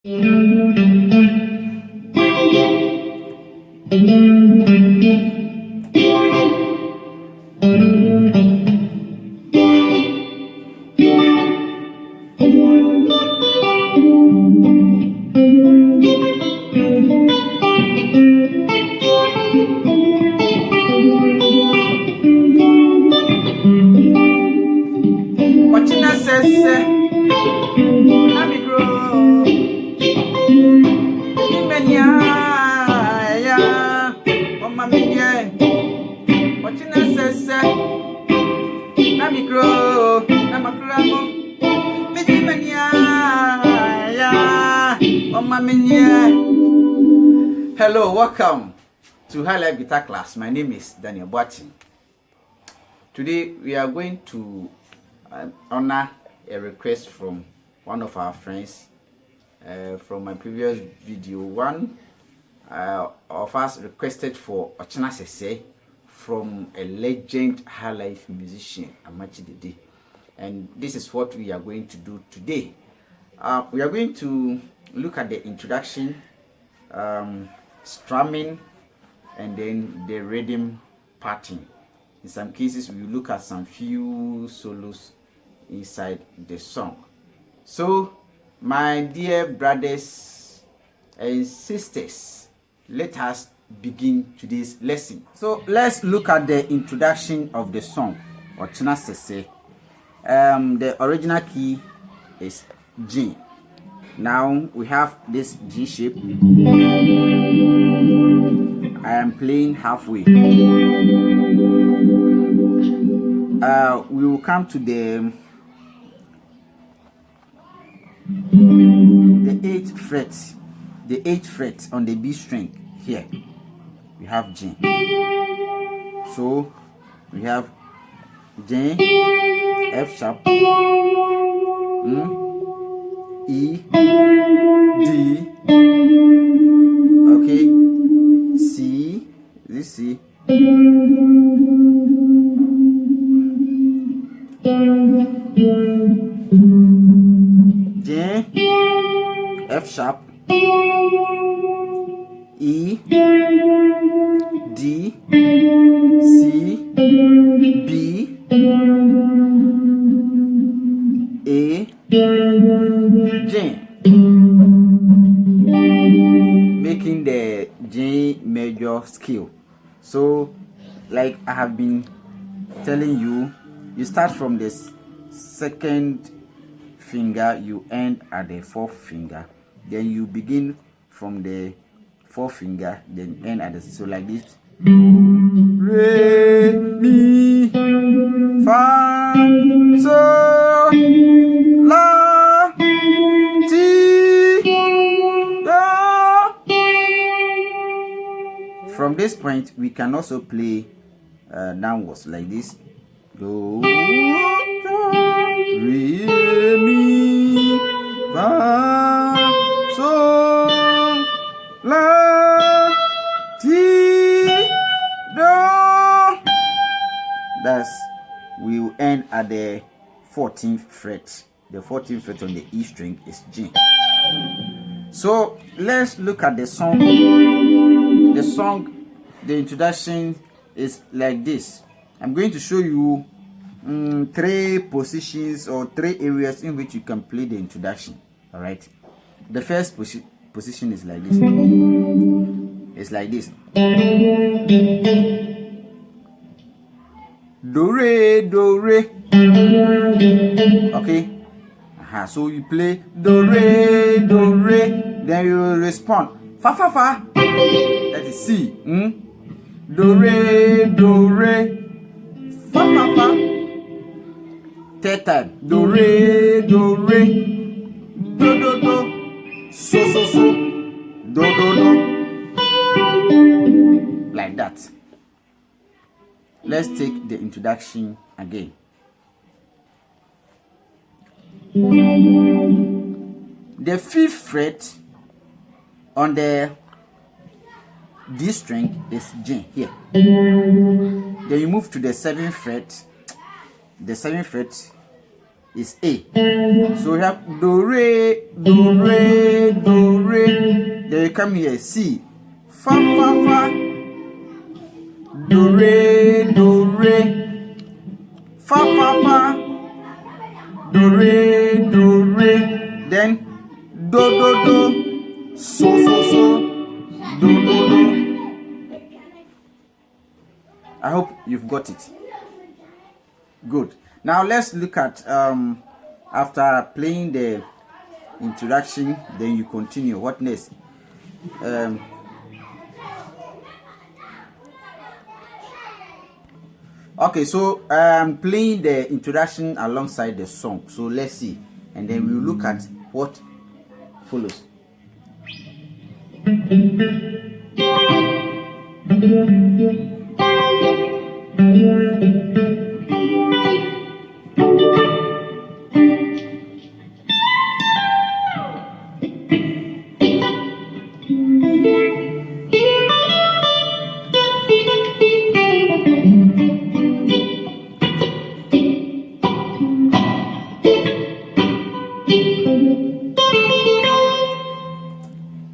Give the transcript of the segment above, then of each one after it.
Ɔkyena Sɛsɛɛ, na me grow. Imenya, ya, Mama Minya. Ɔkyena Sɛsɛɛ, na me grow, na makramo. Imenya, ya, Mama Minya. Hello, welcome to Highlife guitar class. My name is Daniel Boateng. Today we are going to honor a request from one of our friends. From my previous video, one of us requested for Ɔkyena Sɛsɛɛ from a legend Highlife musician, Amakye Dede, and this is what we are going to do today. We are going to look at the introduction, strumming, and then the rhythm pattern. In some cases, we will look at some few solos inside the song. So, my dear brothers and sisters, let us begin today's lesson. So, let's look at the introduction of the song, Ɔkyena Sɛsɛɛ. The original key is G. Now, we have this G shape. I am playing halfway. We will come to the 8th fret, the 8th fret on the B string. Here we have G. So we have G, F sharp, E, D, okay, C, this C, G, F sharp, E, D, C, B, A, G, making the G major scale. So, like I have been telling you, you start from this second finger, you end at the fourth finger, then you begin from the fourth finger, then end at the, so like this: re, mi, fa, so, la, ti, do. From this point we can also play downwards like this: do, re, mi, fa, sol, la, ti, do. Thus we will end at the 14th fret. The 14th fret on the E string is G. So let's look at the song. The introduction is like this. I'm going to show you 3 positions or 3 areas in which you can play the introduction. All right. The first position is like this. It's like this: do re, do re. Okay. So you play do re, then you will respond fa fa fa. That is C. Do re, fa fa fa. Third time: do re, do, so, do, like that. Let's take the introduction again. The 5th fret on the D string is G here. Then you move to the 7th fret. The 7th fret is A. So we have do re, do, Then you come here, C. Fa, fa, fa. Do, re, do, re. Fa, fa, fa. Do, re, do, re. Then do, do, do. So, so, so. Do, do, do. I hope you've got it. Good. Now let's look at after playing the introduction, then you continue. What next? Okay, so I'm playing the introduction alongside the song. So let's see, and then we'll look at what follows.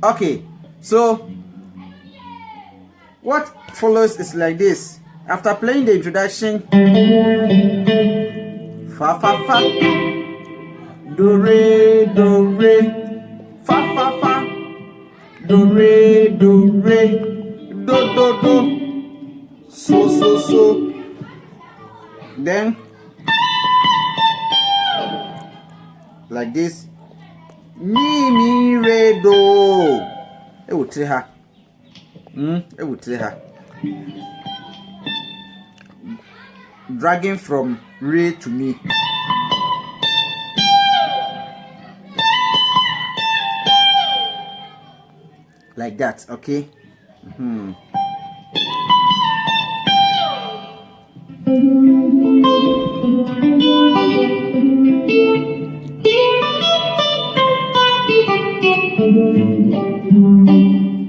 Okay, so what follows is like this. After playing the introduction, fa fa fa, do re, fa fa fa, do re, do do, so so so. Then like this, mi re do. It will tell her. It will tell her. Dragging from re to mi. Like that, okay?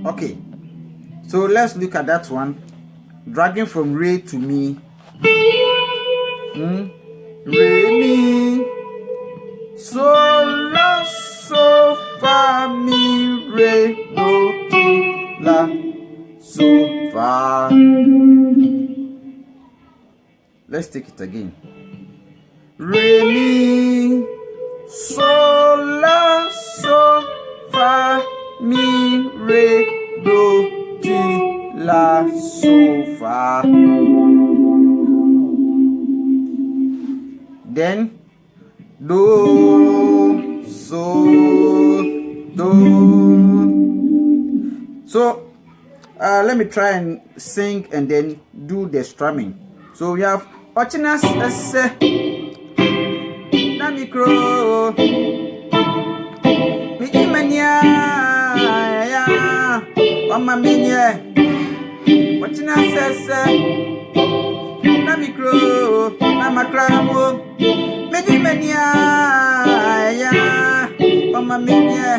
Okay, so let's look at that one. Dragging from re to mi. Re mi, so la, so fa, mi, re, do, ti, la, so fa. Let's take it again. Re mi, so la, so fa, mi, re, do, ti, la, so fa. Then do, so, do. So let me try and sing and then do the strumming. So we have Ɔkyena Sɛsɛɛ na mikro mi imania ya mama minye Ɔkyena Sɛsɛɛ na mikro na makramo mi imania ya mama minye.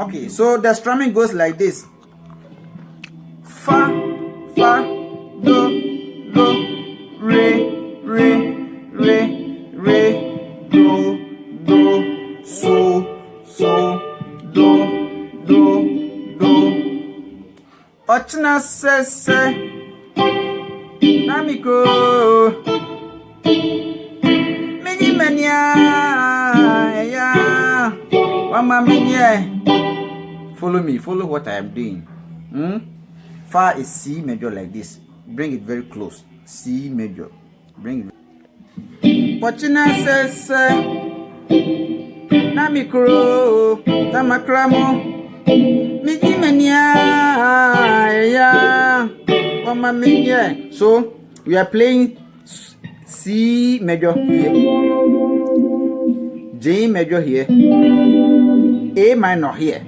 Okay, so the strumming goes like this. Fa, fa, do, re, do, so, do. Ɔkyena Sɛsɛɛ na mikro mini mania ya mama minye. Follow me, follow what I am doing. Fa is C major like this. Bring it very close. C major. Bring it. Ɔkyena Sɛsɛɛ na mikro na makramo miji mania ya mama minye. So we are playing C major here, J major here, A minor here.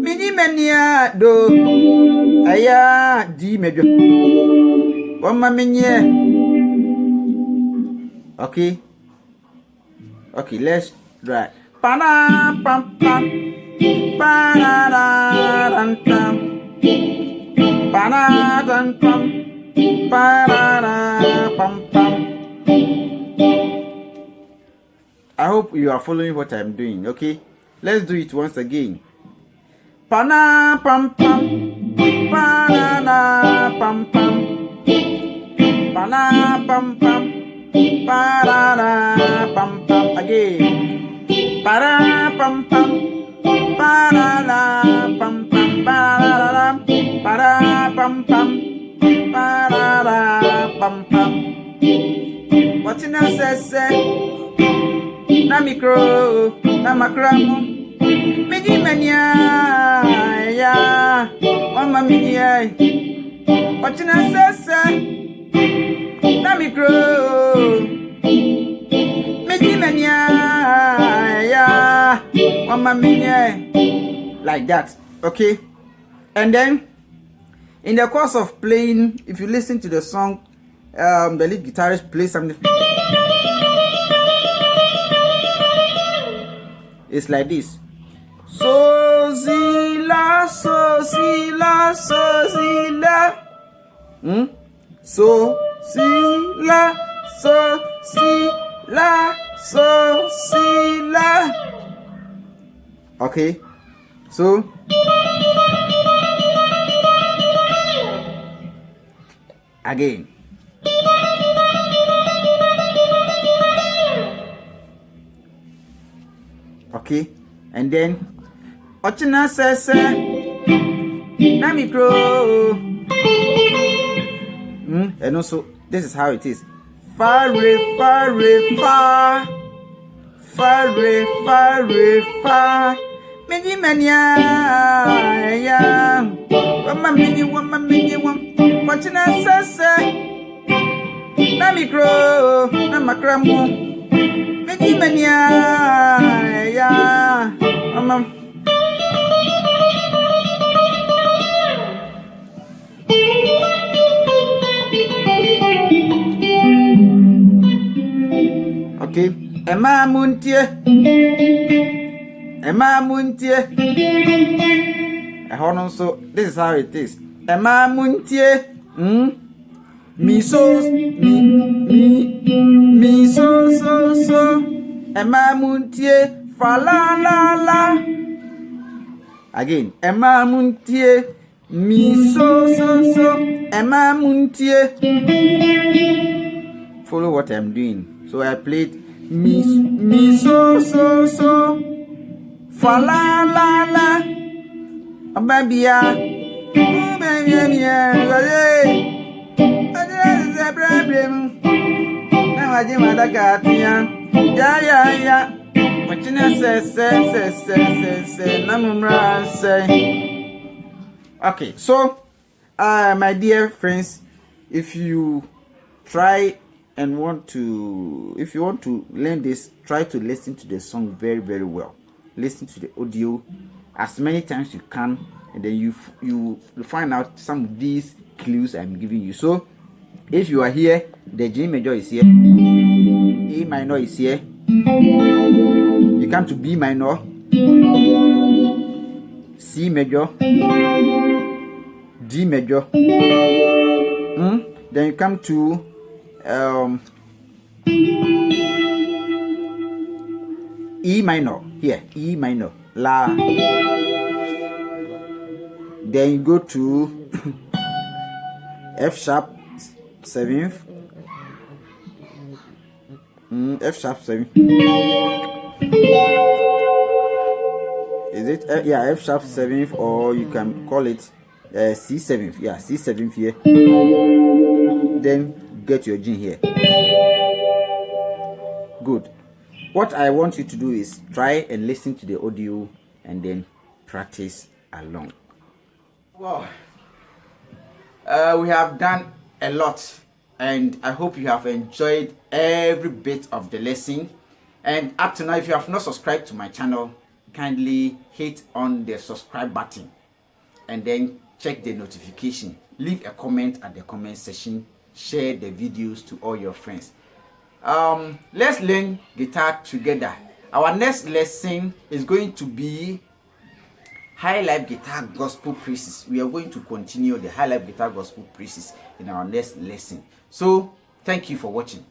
Mini mania do aya D major. Mama minye. Okay. Okay, let's try. Pa-da, pam, pam. Pa-da-da-dum-dum. Pam pam. Pam pam. I hope you are following what I'm doing, okay? Let's do it once again. Pana pam pam. Banana pam pam. Pana pam pam. Banana pam pam again. Para pam pam. Banana pam pam. Banana para pam pam. Banana pam pam. Ɔkyena Sɛsɛɛ. Na micro, na macramo, medi mania, ya, mama mania, Ɔkyena Sɛsɛɛ, na micro, medi mania, ya, mama mania, like that, okay? And then, in the course of playing, if you listen to the song, the lead guitarist plays something. It's like this. So zila, so zila, so zila. So zila, so zila, so zila. Okay. So again. Okay, and then Ɔkyena Sɛsɛɛ na micro. And also this is how it is. Far re far re far. Far re far re far. Many mania ya. Wama mini Ɔkyena Sɛsɛɛ na micro na makramo. Many mania ya. Okay, Emma Muntie. So this is how it is. Emma Muntie. Me so so. Emma Muntie. Fa la la. Again, Emma Muntie. Me so. Emma Muntie. Follow what I'm doing. So I played me so. Fa la la. Ababia. Yeah. Ɔkyena Sɛsɛɛ na mumra say. Okay, so my dear friends, if you want to learn this, try to listen to the song very, very well. Listen to the audio as many times you can, and then you find out some of these clues I'm giving you. So if you are here, the G major is here, A minor is here, you come to B minor, C major, D major, then you come to E minor, here, E minor, La, then you go to F sharp 7th, F sharp 7th, is it? Yeah, F sharp 7th, or you can call it C 7th, yeah, C 7th here, then get your G here. Good. What I want you to do is try and listen to the audio and then practice along. Wow. We have done a lot, and I hope you have enjoyed every bit of the lesson. And up to now, if you have not subscribed to my channel, kindly hit on the subscribe button and then check the notification. Leave a comment at the comment section. Share the videos to all your friends. Let's learn guitar together. Our next lesson is going to be Highlife guitar gospel praises. We are going to continue the Highlife guitar gospel praises in our next lesson. So thank you for watching.